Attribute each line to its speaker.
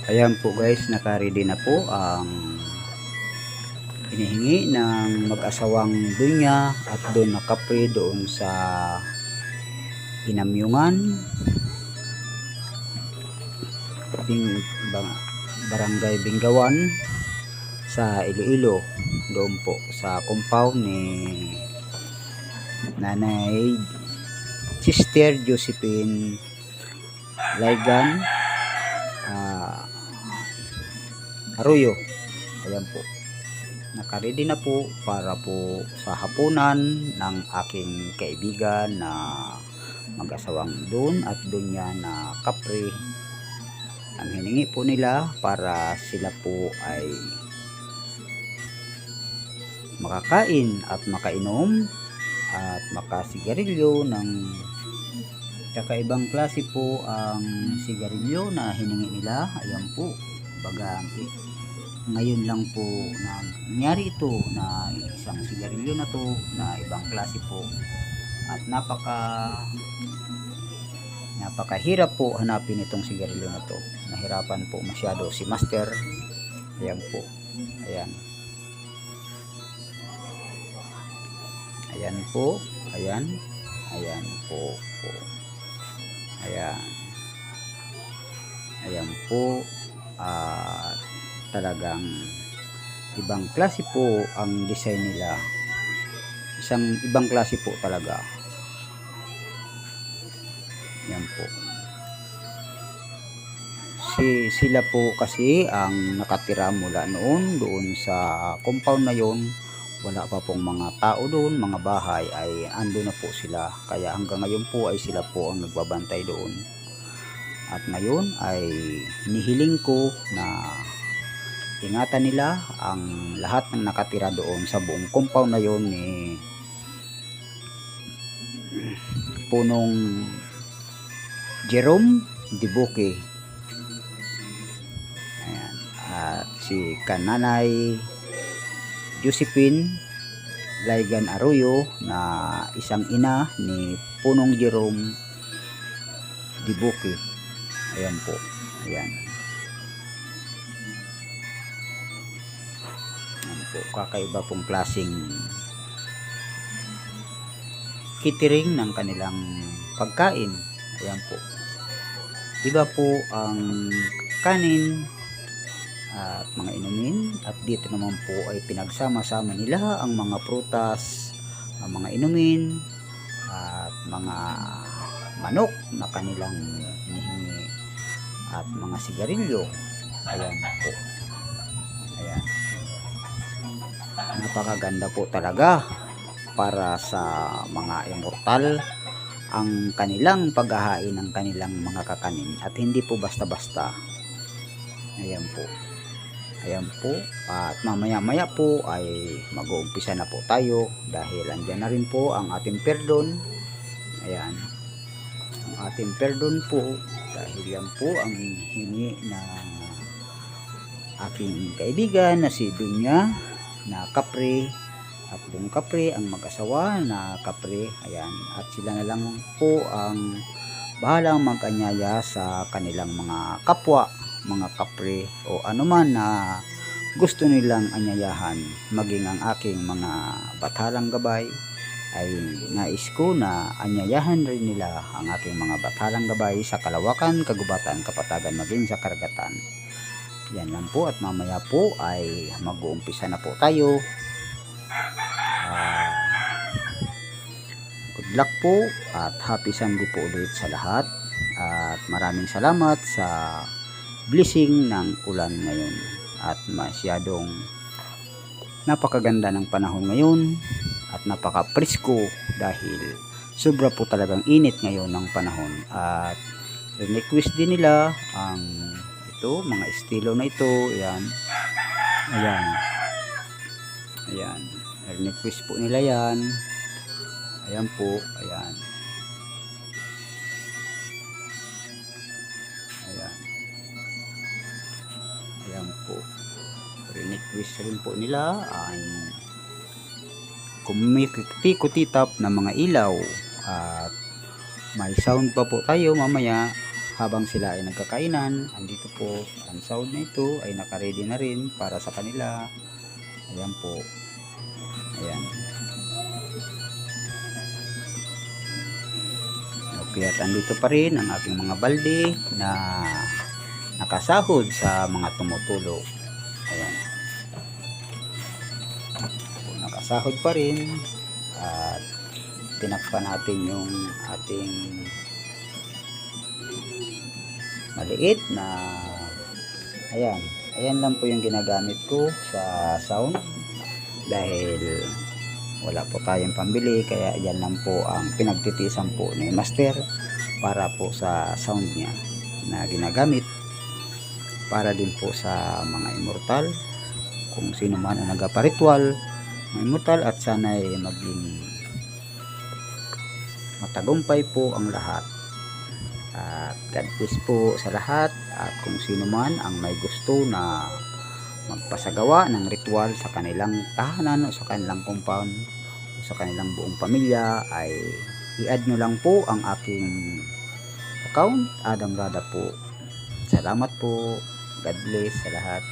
Speaker 1: Ayan po guys, naka-ready na po ang hinihingi ng mag-asawang Dunya at Don na Capri doon sa Inamyungan, Barangay Bingawan sa Iloilo, doon po sa compound ni Nanay Sister Josephine Laygan Arroyo. Ayan po, naka-ready na po para po sa hapunan ng aking kaibigan na mag-asawang Don at Dunya na Capri. Ang hiningi po nila para sila po ay makakain at makainom at makasigarilyo ng kakaibang klase po ang sigarilyo na hiningi nila. Ayan po, baga ngayon lang po na nangyari ito na isang sigarilyo na to na ibang klase po at napakahirap po hanapin itong sigarilyo na to. Nahirapan po masyado si Master. Ayan po, ayan po, ayan po, ayan po, talagang ibang klase po ang design nila, isang ibang klase po talaga. Yan po, sila po kasi ang nakatira mula noon doon sa compound na yon. Wala pa pong mga tao doon, mga bahay ay ando na po sila, kaya hanggang ngayon po ay sila po ang nagbabantay doon. At ngayon ay nihiling ko na ingatan nila ang lahat ng nakatira doon sa buong compound na yon ni Punong Jerome Dibuque. Ayan. At si Kananay Josephine Laygan Arroyo na isang ina ni Punong Jerome Dibuque. Ayan po, ayan po, kakaiba pong klaseng catering ng kanilang pagkain. Ayan po, iba po ang kanin at mga inumin, at dito naman po ay pinagsama-sama nila ang mga prutas, ang mga inumin at mga manok na kanilang hinihingi at mga sigarilyo. Ayan po, ayan, napakaganda po talaga para sa mga immortal ang kanilang paghahain ng kanilang mga kakanin, at hindi po basta-basta. Ayan po, ayan po, at mamaya-maya po ay mag-uumpisa na po tayo dahil andyan na rin po ang ating perdon. Ayan, ang ating perdon po, dahil yan po ang hingi na aking kaibigan na si Dunya na Capri at Bong Capri, ang mag-asawa na Capri. Ayan, at sila na lang po ang bahalang mag-anyaya sa kanilang mga kapwa, mga Capri o anuman na gusto nilang anyayahan. Maging ang aking mga batalang gabay ay nais ko na anyayahan rin nila ang aking mga batalang gabay sa kalawakan, kagubatan, kapatagan, maging sa karagatan. Yan lang po, at mamaya po ay mag-uumpisa na po tayo. Good luck po at happy Sunday po ulit sa lahat, at maraming salamat sa blessing ng ulan ngayon, at masyadong napakaganda ng panahon ngayon at napaka-presko dahil sobra po talagang init ngayon ng panahon. At request din nila ang ito, mga estilo na ito. Ayan, ayan, ayan, request po nila yan. Ayan po, ayan, ayan, ayan po, request rin po nila ang kumikutitap na mga ilaw, at may sound pa po tayo mamaya habang sila ay nagkakainan, andito po ang sound na ito ay nakaready na rin para sa kanila. Ayan po. Ayan. Okay, at andito pa rin ang aking mga balde na nakasahod sa mga tumutulog. Ayan. Nakasahod pa rin at tinakpan natin yung ating maliit na ayan lang po yung ginagamit ko sa sound dahil wala po tayong pambili, kaya yan lang po ang pinagtitisan po ni Master para po sa sound niya na ginagamit para din po sa mga immortal, kung sino man ang nagaparitual mga immortal, at sana'y maging matagumpay po ang lahat. At God bless po sa lahat, at kung sino man ang may gusto na magpasagawa ng ritual sa kanilang tahanan o sa kanilang compound o sa kanilang buong pamilya, ay i-add nyo lang po ang aking account, Adam Rada po. Salamat po. God bless sa lahat.